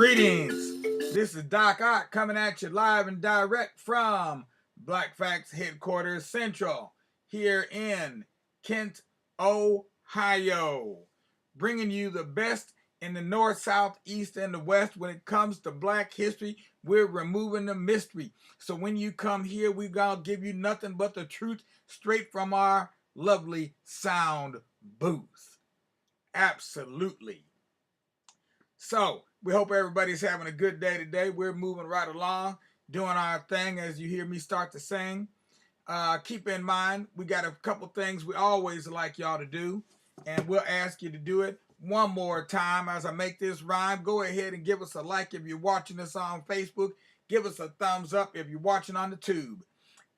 Greetings. This is Doc Ock coming at you live and direct from Black Facts Headquarters Central here in Kent, Ohio. Bringing you the best in the north, south, east, and the west when it comes to black history. We're removing the mystery. So when you come here, we're going to give you nothing but the truth straight from our lovely sound booth. Absolutely. So we hope everybody's having a good day today. We're moving right along, doing our thing as you hear me start to sing. Keep in mind, we got a couple things we always like y'all to do, and we'll ask you to do it one more time as I make this rhyme. Go ahead and give us a like if you're watching us on Facebook. Give us a thumbs up if you're watching on the tube.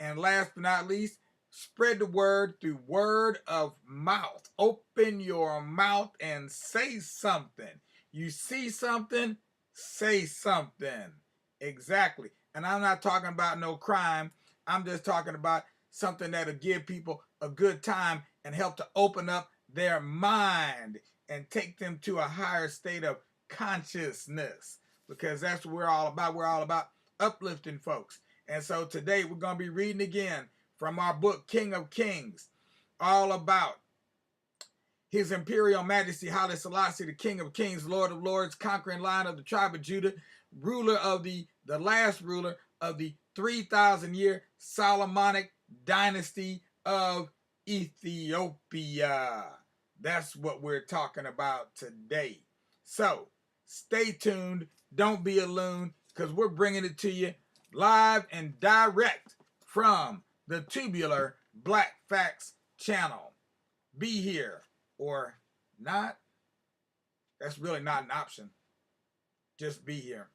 And last but not least, spread the word through word of mouth. Open your mouth and say something. You see something, say something. Exactly. And I'm not talking about no crime. I'm just talking about something that'll give people a good time and help to open up their mind and take them to a higher state of consciousness, because that's what we're all about. We're all about uplifting folks. And so today we're going to be reading again from our book, King of Kings, all about His Imperial Majesty Haile Selassie, the King of Kings, Lord of Lords, conquering lion of the tribe of Judah, ruler of the last ruler of the 3,000-year Solomonic dynasty of Ethiopia. That's what we're talking about today. So stay tuned. Don't be a loon, because we're bringing it to you live and direct from the Tubular Black Facts channel. Be here or not. That's really not an option. Just be here.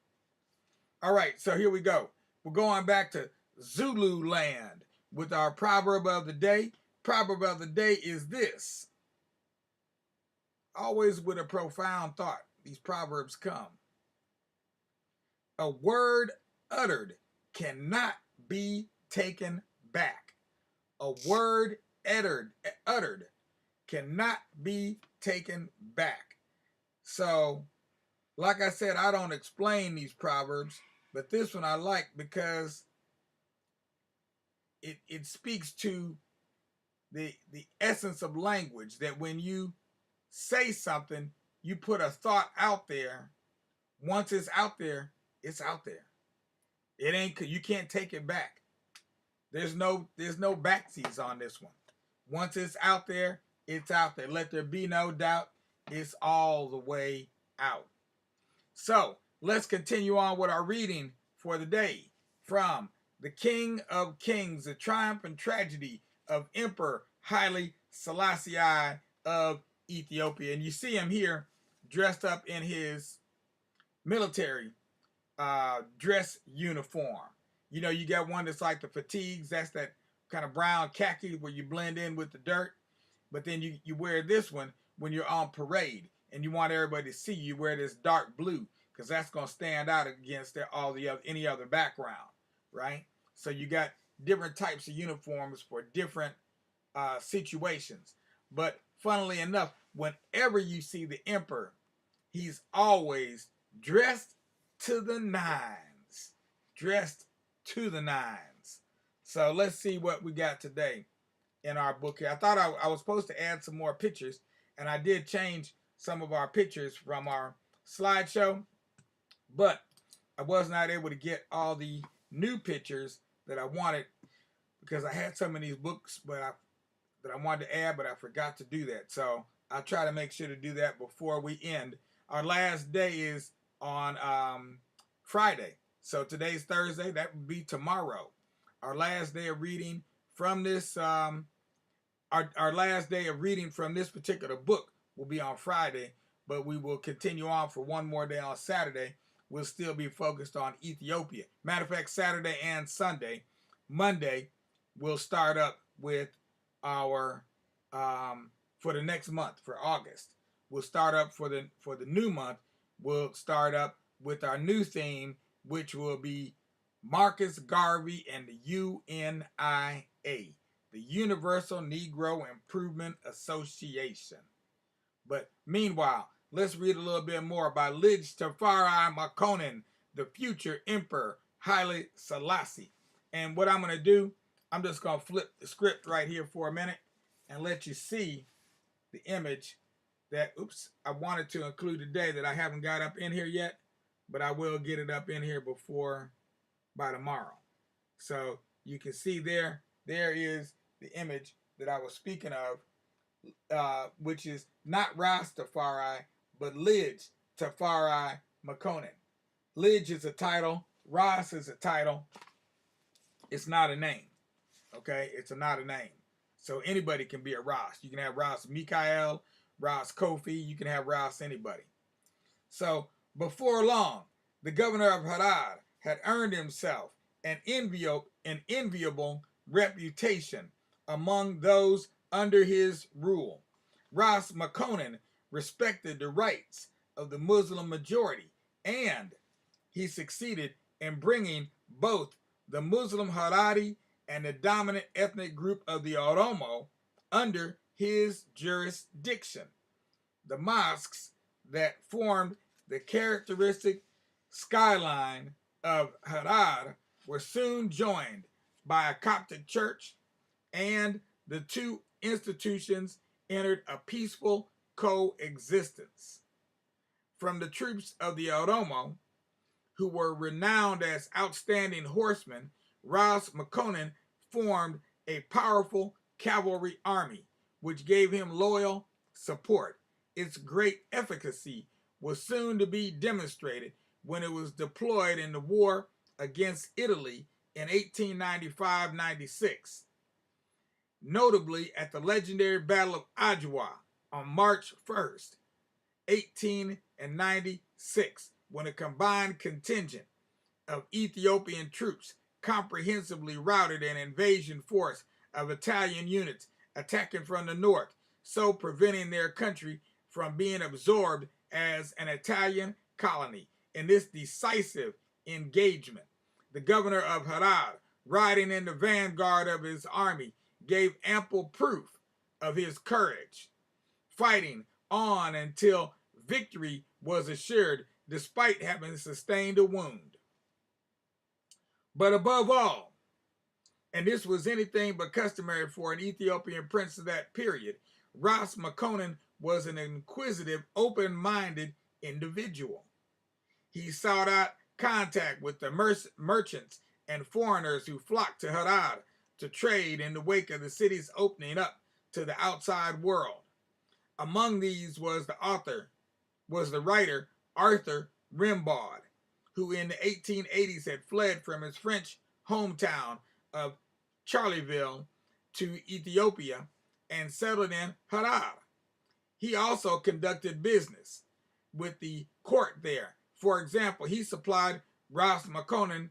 All right, so here we go. We're going back to Zulu land with our proverb of the day. Proverb of the day is this. Always with a profound thought, these proverbs come. A word uttered cannot be taken back. A word uttered cannot be taken back. So, like I said, I don't explain these proverbs, but this one I like because it speaks to the essence of language, that when you say something, you put a thought out there. Once it's out there, it's out there. It ain't, you can't take it back. There's no backseats on this one. Once it's out there, it's out there. Let there be no doubt, it's all the way out. So let's continue on with our reading for the day from the King of Kings, the triumph and tragedy of Emperor Haile Selassie of Ethiopia. And you see him here dressed up in his military dress uniform. You know, you got one that's like the fatigues. That's that kind of brown khaki where you blend in with the dirt. But then you wear this one when you're on parade and you want everybody to see you. Wear this dark blue because that's going to stand out against any other background, right? So you got different types of uniforms for different situations. But funnily enough, whenever you see the emperor, he's always dressed to the nines. Dressed to the nines. So let's see what we got today in our book here. I thought I was supposed to add some more pictures, and I did change some of our pictures from our slideshow, but I was not able to get all the new pictures that I wanted because I had some of these books that I wanted to add, but I forgot to do that. So I'll try to make sure to do that before we end. Our last day is on Friday. So today's Thursday. That would be tomorrow. Our last day of reading from this, our last day of reading from this particular book will be on Friday, but we will continue on for one more day on Saturday. We'll still be focused on Ethiopia. Matter of fact, Saturday and Sunday. Monday, we'll start up with our, for the next month, for August. We'll start up for the new month. We'll start up with our new theme, which will be Marcus Garvey and the UNIA, the Universal Negro Improvement Association. But meanwhile, let's read a little bit more about Xxvii Makonnen, the future emperor Haile Selassie. And what I'm going to do, I'm just going to flip the script right here for a minute and let you see the image that, I wanted to include today that I haven't got up in here yet, but I will get it up in here by tomorrow. So you can see there is the image that I was speaking of, which is not Rastafari, but Xxvii Makonnen. Lidge is a title, Ras is a title. It's not a name, okay? It's not a name. So anybody can be a Ras. You can have Ras Mikael, Ras Kofi, you can have Ras anybody. So before long, the governor of Harad had earned himself an enviable reputation among those under his rule. Ras Makonnen respected the rights of the Muslim majority, and he succeeded in bringing both the Muslim Harari and the dominant ethnic group of the Oromo under his jurisdiction. The mosques that formed the characteristic skyline of Harar were soon joined by a Coptic church, and the two institutions entered a peaceful coexistence. From the troops of the Oromo, who were renowned as outstanding horsemen, Ras Makonnen formed a powerful cavalry army, which gave him loyal support. Its great efficacy was soon to be demonstrated when it was deployed in the war against Italy in 1895-96, notably at the legendary Battle of Adwa on March 1st, 1896, when a combined contingent of Ethiopian troops comprehensively routed an invasion force of Italian units attacking from the north, so preventing their country from being absorbed as an Italian colony. In this decisive engagement, the governor of Harar, riding in the vanguard of his army, gave ample proof of his courage, fighting on until victory was assured despite having sustained a wound. But above all, and this was anything but customary for an Ethiopian prince of that period, Ras Makonnen was an inquisitive, open-minded individual. He sought out contact with the merchants and foreigners who flocked to Harar to trade in the wake of the city's opening up to the outside world. Among these was the writer Arthur Rimbaud, who in the 1880s had fled from his French hometown of Charleville to Ethiopia and settled in Harar. He also conducted business with the court there. For example, he supplied Ras Makonnen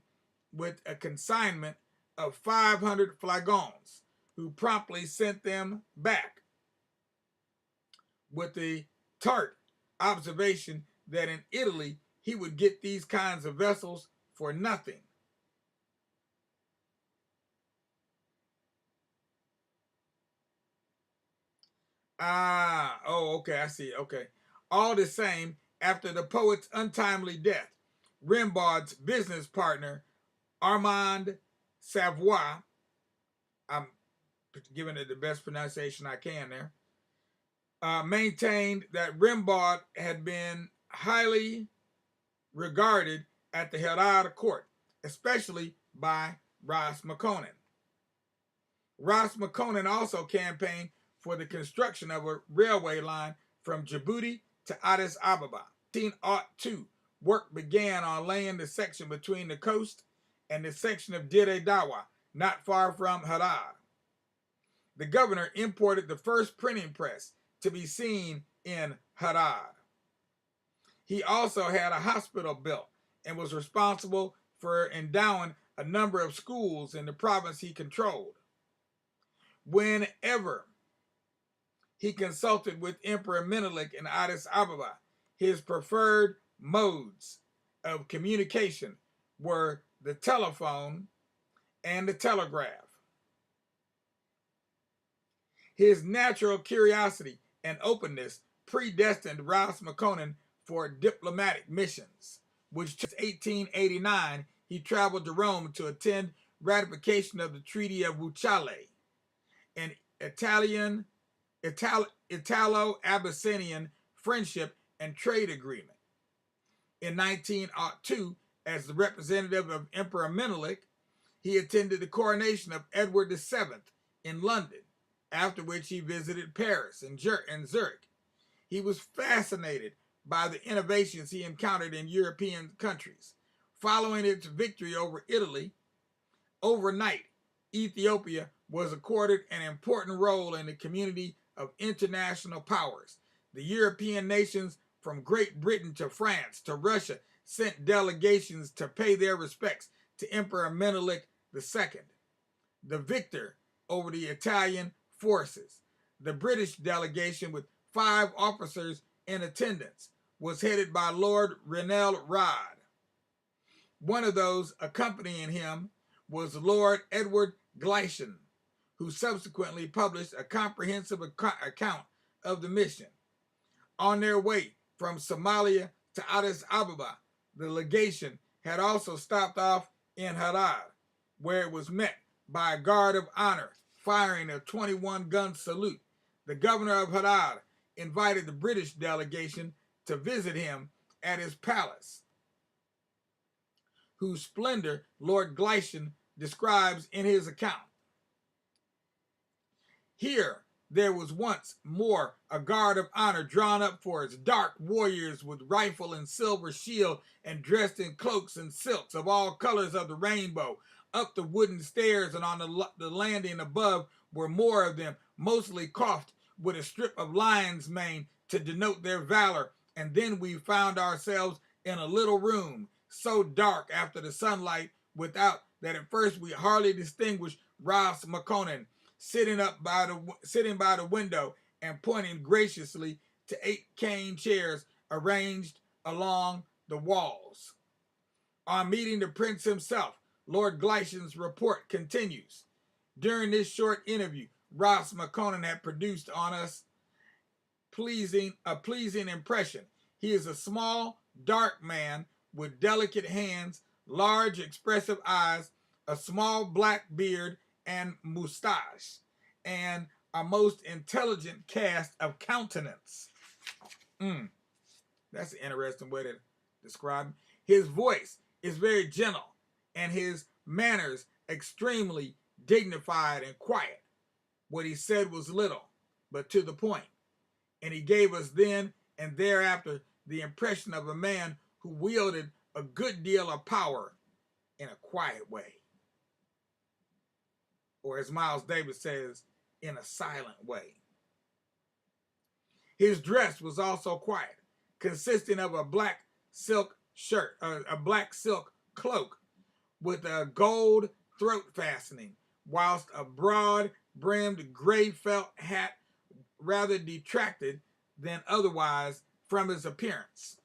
with a consignment of 500 flagons, who promptly sent them back with the tart observation that in Italy he would get these kinds of vessels for nothing. Okay, I see. Okay. All the same, after the poet's untimely death, Rimbaud's business partner, Armand Savoy, I'm giving it the best pronunciation I can there, maintained that Rimbaud had been highly regarded at the Harar court, especially by Ras Makonnen. Ras Makonnen also campaigned for the construction of a railway line from Djibouti to Addis Ababa. In 1802, work began on laying the section between the coast and the section of Dire Dawa, not far from Harar. The governor imported the first printing press to be seen in Harar. He also had a hospital built and was responsible for endowing a number of schools in the province he controlled. Whenever he consulted with Emperor Menelik in Addis Ababa, his preferred modes of communication were the telephone and the telegraph. His natural curiosity and openness predestined Ross McConan for diplomatic missions, which in 1889 he traveled to Rome to attend ratification of the Treaty of Wuchale, an Italo-Abyssinian friendship and trade agreement. In 1902, as the representative of Emperor Menelik, he attended the coronation of Edward VII in London, after which he visited Paris and Zurich. He was fascinated by the innovations he encountered in European countries. Following its victory over Italy, overnight, Ethiopia was accorded an important role in the community of international powers. The European nations, from Great Britain to France to Russia, sent delegations to pay their respects to Emperor Menelik II, the victor over the Italian forces. The British delegation, with 5 officers in attendance, was headed by Lord Rennell Rod. One of those accompanying him was Lord Edward Gleichen, who subsequently published a comprehensive account of the mission. On their way from Somalia to Addis Ababa, the legation had also stopped off in Harare, where it was met by a guard of honor firing a 21-gun salute. The governor of Harare invited the British delegation to visit him at his palace, whose splendor Lord Gleichen describes in his account. Here there was once more a guard of honor drawn up for its dark warriors with rifle and silver shield and dressed in cloaks and silks of all colors of the rainbow. Up the wooden stairs and on the landing above were more of them, mostly coifed with a strip of lion's mane to denote their valor. And then we found ourselves in a little room, so dark after the sunlight without that at first we hardly distinguished Ross McConan sitting by the window and pointing graciously to 8 cane chairs arranged along the walls. On meeting the prince himself, Lord Gleichen's report continues. During this short interview, Ross McConan had produced on us a pleasing impression. He is a small, dark man with delicate hands, large, expressive eyes, a small black beard and moustache, and a most intelligent cast of countenance. That's an interesting way to describe him. His voice is very gentle, and his manners extremely dignified and quiet. What he said was little, but to the point, and he gave us then and thereafter the impression of a man who wielded a good deal of power in a quiet way. Or as Miles Davis says, in a silent way. His dress was also quiet, consisting of a black silk shirt, a black silk cloak with a gold throat fastening, whilst a broad-brimmed gray felt hat rather detracted than otherwise from his appearance.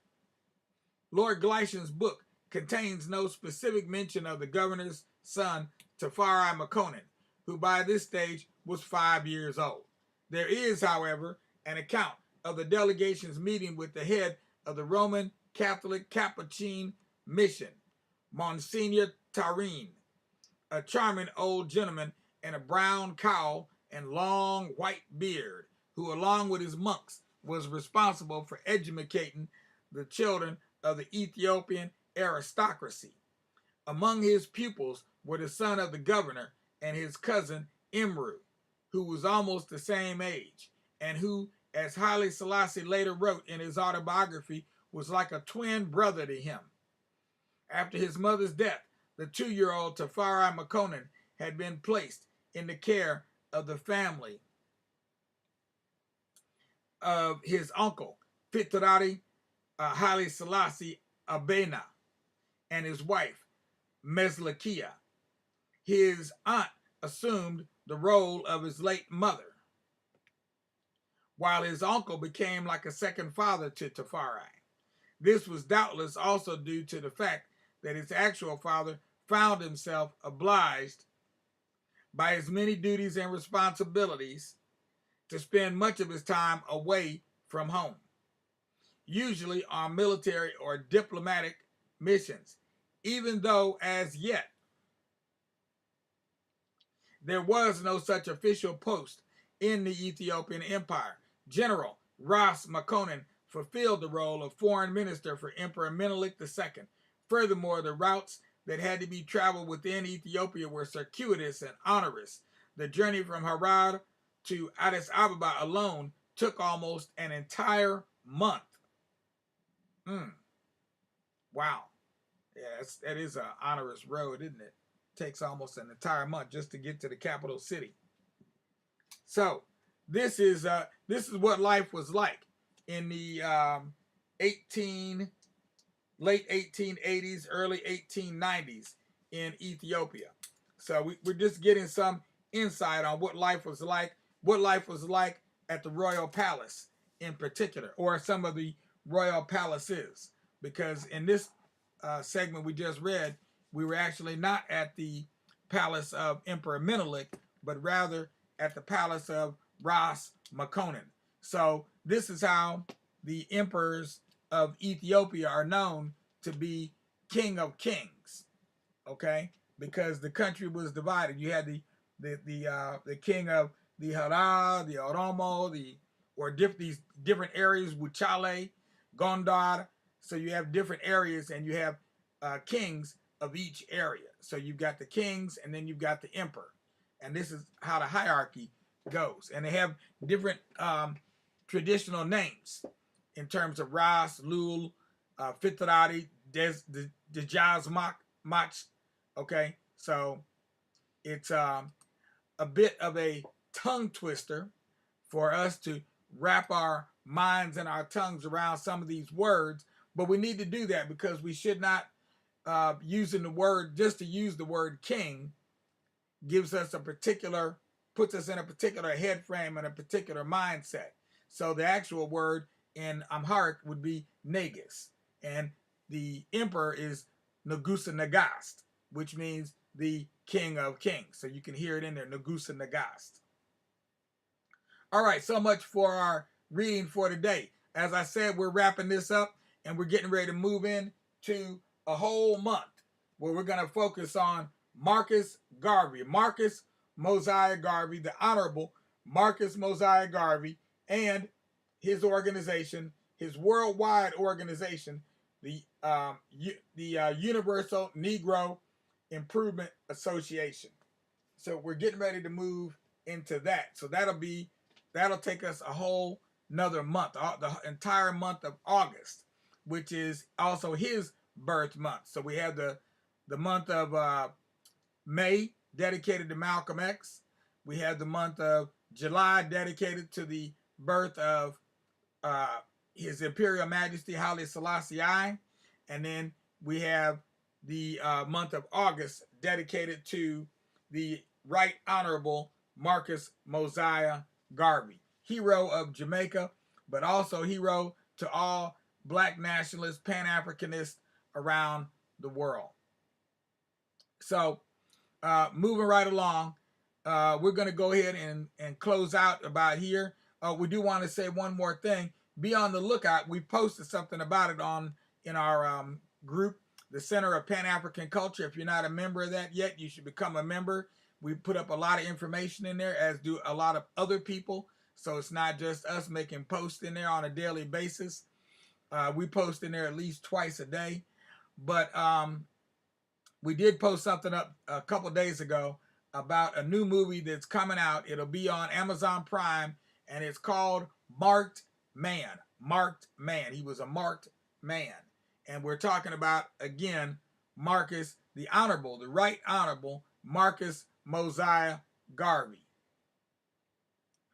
Lord Gleichen's book contains no specific mention of the governor's son, Xxvii McConan, who by this stage was 5 years old. There is, however, an account of the delegation's meeting with the head of the Roman Catholic Capuchin mission, Monsignor Tarin, a charming old gentleman in a brown cowl and long white beard, who along with his monks was responsible for educating the children of the Ethiopian aristocracy. Among his pupils were the son of the governor and his cousin Imru, who was almost the same age, and who, as Haile Selassie later wrote in his autobiography, was like a twin brother to him. After his mother's death, the 2-year-old Xxvii McConan had been placed in the care of the family of his uncle, Fitrari Haile Selassie Abena, and his wife, Meslekia. His aunt assumed the role of his late mother, while his uncle became like a second father to Tafari. This was doubtless also due to the fact that his actual father found himself obliged by his many duties and responsibilities to spend much of his time away from home, usually on military or diplomatic missions, even though as yet there was no such official post in the Ethiopian Empire. General Ras Makonnen fulfilled the role of foreign minister for Emperor Menelik II. Furthermore, the routes that had to be traveled within Ethiopia were circuitous and onerous. The journey from Harad to Addis Ababa alone took almost an entire month. Wow. Yeah, that is an onerous road, isn't it? Takes almost an entire month just to get to the capital city. So this is what life was like in the late 1880s, early 1890s in Ethiopia. So we're just getting some insight on what life was like at the royal palace in particular, or some of the royal palaces, because in this segment we just read, we were actually not at the palace of Emperor Menelik, but rather at the palace of Ras Makonnen. So this is how the emperors of Ethiopia are known to be king of kings, okay? Because the country was divided. You had the king of the Hara, the Oromo, these different areas, Wuchale, Gondar. So you have different areas, and you have kings of each area. So you've got the kings, and then you've got the emperor, and this is how the hierarchy goes. And they have different traditional names in terms of Ras, Lul, Fitrari, Dejaz Mach. Okay, so it's a bit of a tongue twister for us to wrap our minds and our tongues around some of these words, but we need to do that because we should not using the word just to use the word king puts us in a particular head frame and a particular mindset. So the actual word in Amharic would be Negus, and the emperor is Nagusa Nagast, which means the king of kings. So you can hear it in there, Nagusa Nagast. All right, so much for our reading for today. As I said, we're wrapping this up, and we're getting ready to move in to a whole month where we're going to focus on Marcus Mosiah Garvey, the Honorable Marcus Mosiah Garvey, and his organization, his worldwide organization, the Universal Negro Improvement Association. So we're getting ready to move into that. So that'll take us a whole another month, the entire month of August, which is also his birth month. So we have the month of May dedicated to Malcolm X. We have the month of July dedicated to the birth of His Imperial Majesty Haile Selassies, and then we have the month of August dedicated to the Right Honorable Marcus Mosiah Garvey, hero of Jamaica, but also hero to all Black nationalists, Pan-Africanists around the world. So moving right along, we're going to go ahead and close out about here. We do want to say one more thing. Be on the lookout. We posted something about it in our group, the Center of Pan-African Culture. If you're not a member of that yet, you should become a member. We put up a lot of information in there, as do a lot of other people. So it's not just us making posts in there on a daily basis. We post in there at least twice a day. But we did post something up a couple days ago about a new movie that's coming out. It'll be on Amazon Prime, and it's called Marked Man. Marked Man. He was a marked man. And we're talking about, again, Marcus, the Right Honorable Marcus Mosiah Garvey.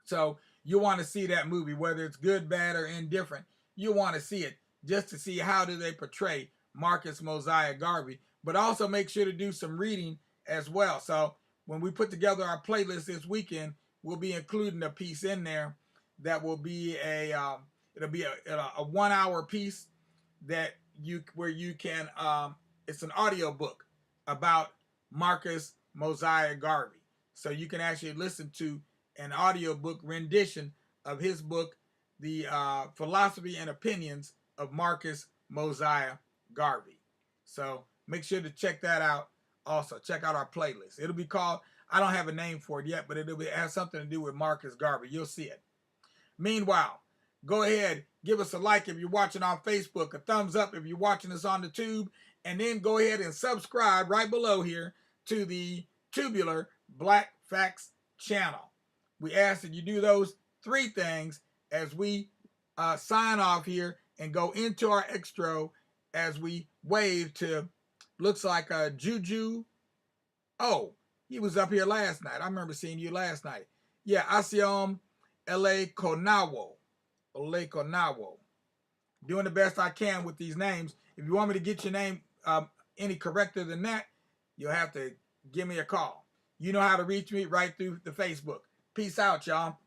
So you want to see that movie, whether it's good, bad, or indifferent. You want to see it just to see how do they portray Marcus Mosiah Garvey, but also make sure to do some reading as well. So when we put together our playlist this weekend, we'll be including a piece in there that will be it'll be a 1 hour piece where you can it's an audio book about Marcus Mosiah Garvey. So you can actually listen to an audio book rendition of his book the philosophy and opinions of Marcus Mosiah Garvey. So make sure to check that out. Also, check out our playlist. It'll be called, I don't have a name for it yet, but it has something to do with Marcus Garvey. You'll see it. Meanwhile, go ahead, give us a like if you're watching on Facebook, a thumbs up if you're watching us on the tube, and then go ahead and subscribe right below here to the Tubular Black Facts channel. We ask that you do those 3 things as we sign off here and go into our extra as we wave to, looks like a Juju. Oh, he was up here last night. I remember seeing you last night. Yeah, H.I.M. Konawo. Ole Konawo. Doing the best I can with these names. If you want me to get your name any correcter than that, you'll have to give me a call. You know how to reach me right through the Facebook. Peace out, y'all.